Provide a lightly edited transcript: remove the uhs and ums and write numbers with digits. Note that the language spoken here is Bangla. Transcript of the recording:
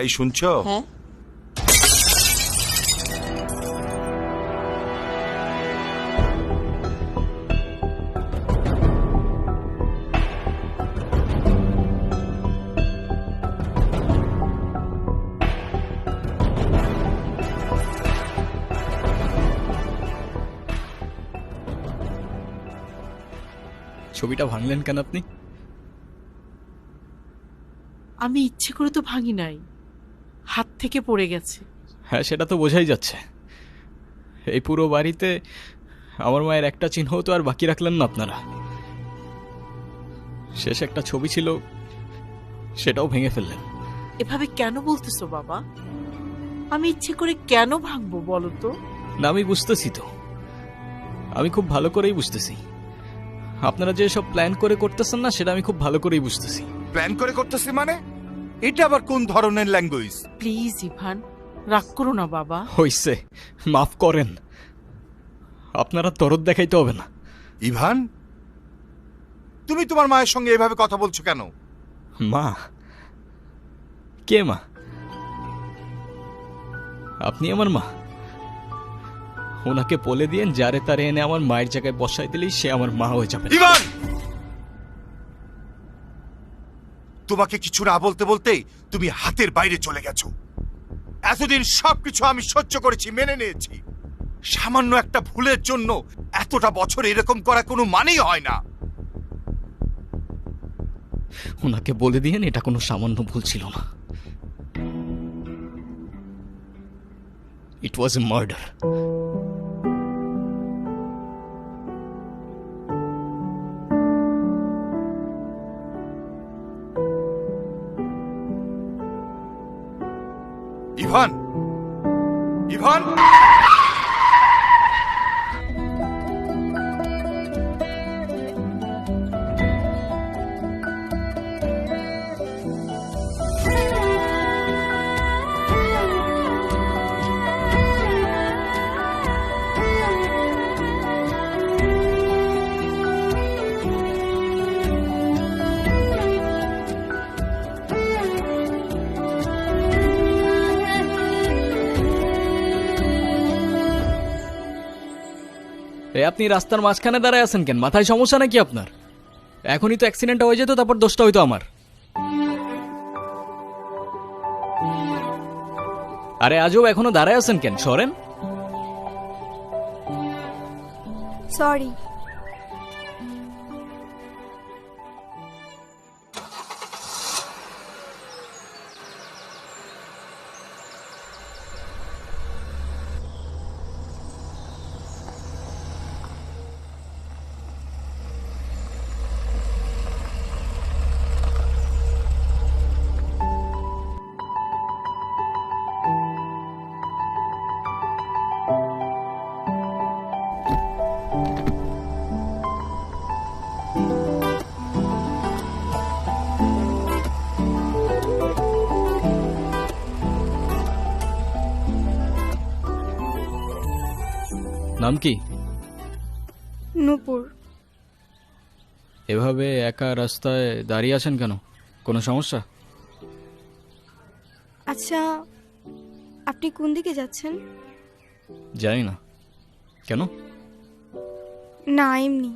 এই শুনছো? হ্যাঁ, ছবিটা ভাঙলেন কেন আপনি? আমি ইচ্ছে করে তো ভাঙি নাই, হাত থেকে পড়ে গেছে। হ্যাঁ, সেটা তো বোঝাই যাচ্ছে। এই পুরো বাড়িতে আমার মায়ের একটা চিহ্নও তো আর বাকি রাখলেন না আপনারা। শেষ একটা ছবি ছিল, সেটাও ভেঙে ফেললেন। এভাবে কেন বলতেছো বাবা? আমি ইচ্ছে করে কেন ভাঙবো বলো তো? না, আমি বুঝতেছি তো, আমি খুব ভালো করেই বুঝতেছি। আপনারা যে সব প্ল্যান করে করতেছেন না, সেটা আমি খুব ভালো করেই বুঝতেছি। প্ল্যান করে করতেছি মানে? এটা আবার কোন ধরনের ল্যাঙ্গুয়েজ? প্লিজ ইভান, রাগ করো না বাবা। হইছে, মাফ করেন। আপনারা দরদ দেখাইতে হবে না। ইভান, তুমি তোমার মায়ের সঙ্গে এভাবে কথা বলছো কেন? মা? কে মা? আপনি আমার মা? ওনাকে বলে দিয়েন যারে তারে এনে আমার মায়ের জায়গায় বসাই দিলেই সে আমার মা হয়ে যাবে। ইভান, তোমাকে কিছু না বলতে বলতেই তুমি হাতের বাইরে চলে গেছো। এতদিন সবকিছু আমি সহ্য করেছি, মেনে নিয়েছি। সামান্য একটা ভুলের জন্য এতটা বছর এরকম করা কোনো মানেই হয় না। ওনাকে বলে দিয়েন এটা কোনো সামান্য ভুল ছিল না। ইট ওয়াজ এ মার্ডার। ইভান, ইভান, আপনি রাস্তার মাঝখানে দাঁড়ায় আছেন কেন? মাথায় সমস্যা নাকি আপনার? এখনই তো অ্যাক্সিডেন্ট হয়ে যেত, তারপর দোষটা হইতো আমার। আরে আজও এখনো দাঁড়ায় আছেন কেন? সরেন। সরি। নাম কি? নূপুর। এভাবে একা রাস্তায় দাঁড়িয়ে আছেন কেন? কোনো সমস্যা? আচ্ছা, আপনি কোন দিকে যাচ্ছেন? জানি না। কেন? না, এমনি।